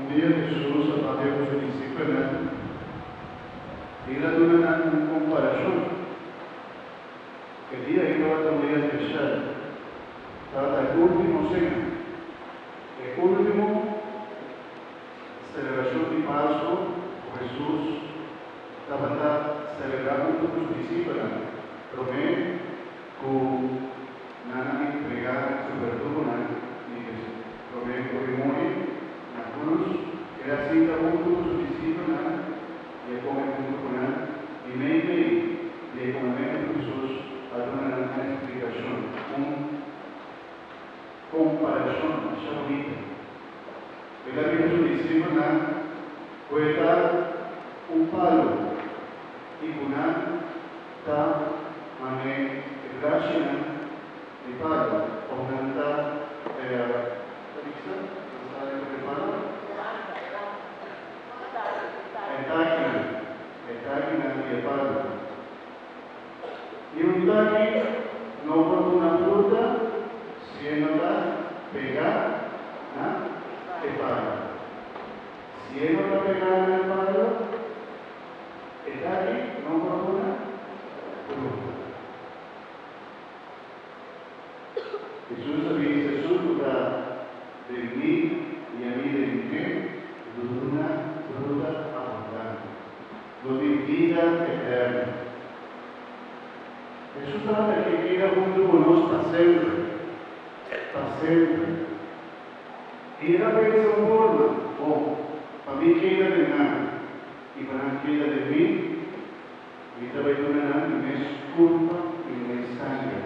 dia Jesús hablaba con sus discípulos y era de una comparación. El día que estaba tan muy especial, estaba el último cena, el último celebración de Pascua. Jesús estaba celebrando con sus discípulos, promé que nada entregar su perdón, y promé que morir en la cruz, era así junto con sus discípulos, y come junto con él, y me de comer Jesús a una explicación, una comparación, bonita. El que sus discípulos puede dar un palo y con él da mané gracia de palo, o canta el palo. Y un taqui no por una fruta, sino la pegar el palo. Si él no la pegara en el palo, el taqui no por una fruta. Jesús había Jesús de mí y a mí de mi de una fruta abundante, de vida eterna. Jesús habla que queda junto con nosotros para siempre, para siempre. Y era de esa forma, para mí queda de nada, y para mí queda de mí, y también nada, y me es culpa y me es sangre.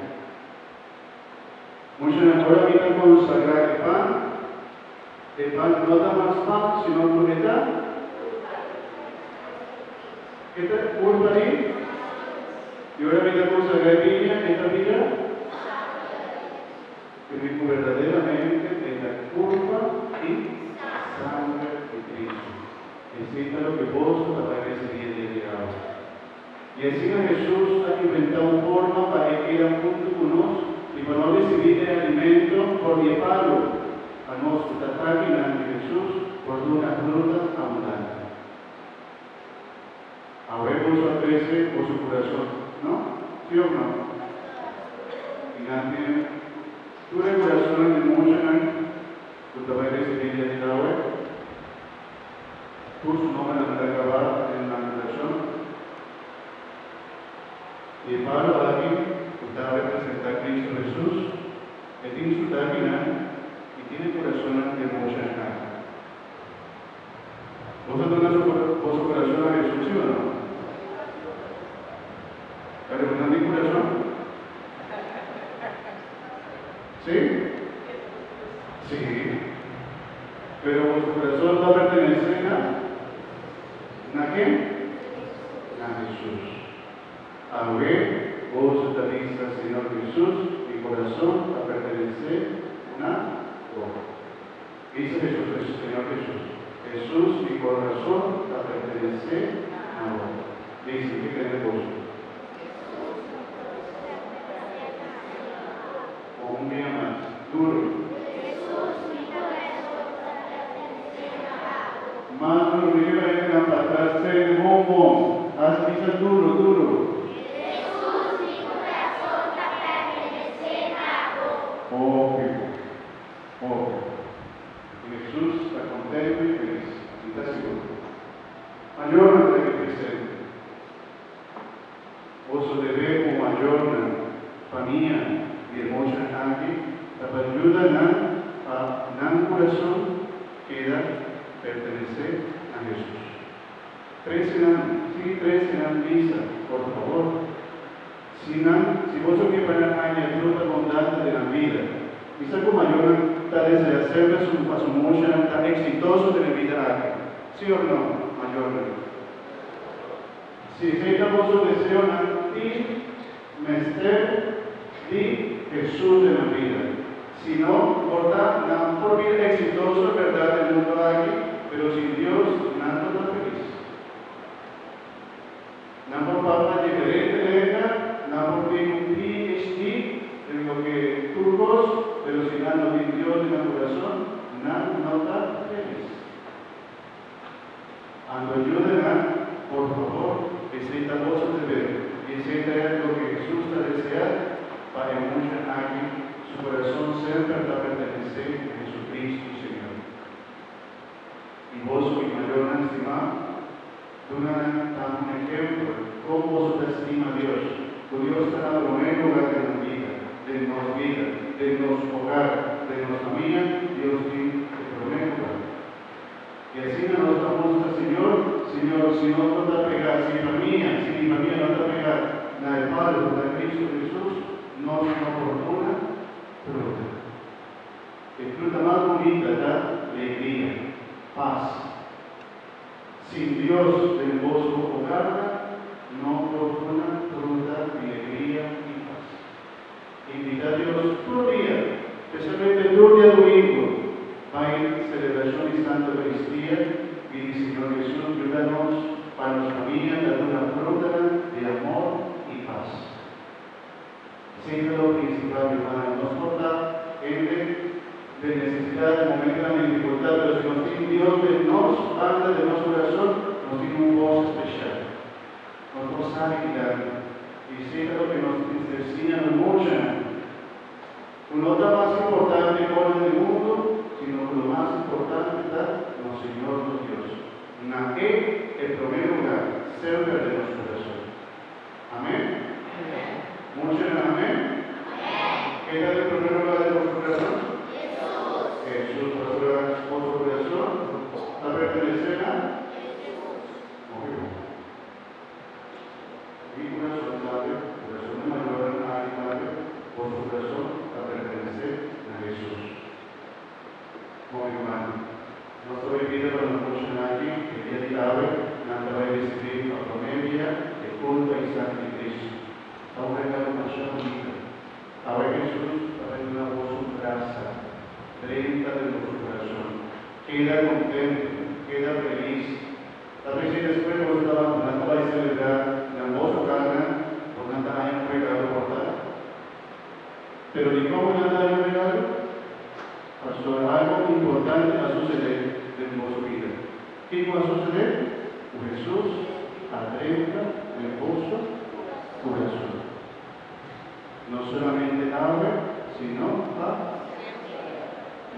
Muchos ahora vienen a consagrar el pan no da más pan, sino que da. ¿Qué tal? ¿Culpa ahí? Y ahora viene a consagrar esta vida, que vivo verdaderamente de la culpa y sangre de Cristo. Necesita lo que vos para recibir desde ahora. Y así Jesús ha inventado forma para que queden junto con nosotros. Y para no recibir el alimento por llevarlo a nuestra página de Jesús por una fruta abundante. Ahora vos aprecie por su corazón, ¿no? ¿Sí o no? Y nadie, tu corazón de muchos años, tú te vas a recibir de la web, tu nombre no va a acabar en la relación. Y Pablo aquí, usted va a representar a Cristo Jesús, que tiene su táquina y tiene corazón de mucha gente. ¿Vosotros no su corazón a Jesús, sí o no? ¿Pero no tiene corazón? ¿Sí? Sí. Pero vuestro corazón va a pertenecer ¿a quién? A Jesús. A ver, vos también, Señor Jesús, mi corazón a pertenecer a vos. Dice Jesús, Señor Jesús. Jesús, mi corazón a pertenecer a vos. Dice, ¿qué querés vos? O un día más, duro. Más duro, mira en la patada, el momo. Haz dicho duro. Jesús está contento y feliz, y está seguro. Mayor de que presente. Vos debemos mayor familia y hermosa aquí, para ayudar a un corazón que da pertenecer a Jesús. 13 años, misa, por favor. Si vos sos para la fruta abundante de la vida, y saco mayor tal vez de hacerle a su mucha tan exitoso de la vida aquí. ¿Sí o no, mayor? Si estamos su deseo ti, mester, di Jesús de la vida. Si no, por vida exitoso, verdad, el mundo aquí, pero sin Dios, nada está feliz. No por papá diferente, no por un PhD, en lo que turcos, pero si nada no tiene Dios en el corazón, nada no está feliz. Ando ayuda, por favor, aceita vosotros de ver, y aceita lo que Jesús está deseando para mucha alguien, su corazón siempre va a pertenecer a Jesucristo, Señor. Y vos, mi mayor estimado, dan un ejemplo, cómo vos estima a Dios. Dios está en el primer lugar de la vida, de nuestro hogar, de nuestra familia, Dios tiene el primer lugar. Y así nos vamos al Señor, Señor, si no te pegar, si mi familia no te pegar, la del Padre, la de Cristo Jesús, no es una oportuna fruta. La fruta más bonita da alegría, paz. Sin Dios del gozo hogar, no oportuna fruta de alegría y paz. Invita a Dios todo día, especialmente todo día domingo, hay celebración y Santa Eucaristía y Señor Jesús, ayúdanos para nuestra familia, dar una fruta de amor y paz. Siempre lo principal, hermano, no importa gente de necesidad, de momento de dificultad, pero si nos tiene Dios de nos, Padre de nuestro corazón, nos tiene un voz especial. Nos sabe guiar. Y siempre lo que nos enseña mucho. No está más importante con el mundo, sino que lo más importante está en el Señor Dios. En aquel, el primer lugar, cerca de nuestro corazón. Amén. Muchos amén. ¿Qué es el primer lugar de nuestro corazón? Jesús, vuestro corazón, ¿la pertenecer a? Muy bien. Mi corazón sabe, corazón de mayor a Padre, vuestro corazón la pertenecer a Jesús. Muy hermano. No estoy pidiendo para la noche nadie que el día de hoy nada va a recibir la familia de culto y sangre de Cristo. Estamos regando una bonita. Ahora Jesús va a tener una voz gracia, 30 de nuestro corazón. Queda contento, queda feliz. Tal vez si después vos no vais a celebrar la voz carga, por nada hay un regalo por dar. Pero ni cómo nada hay un regalo. Pastor, algo importante va a suceder en vuestra vida. ¿Qué va a suceder? Jesús adentro de vuestro corazón. No solamente agua, sino paz.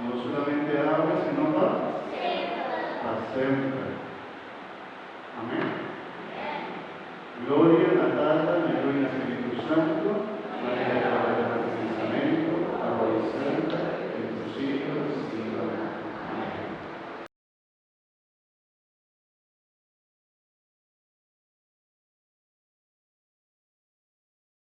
No solamente agua, sino paz. Para siempre. Amén. Gloria al Padre, al Hijo y al Espíritu Santo.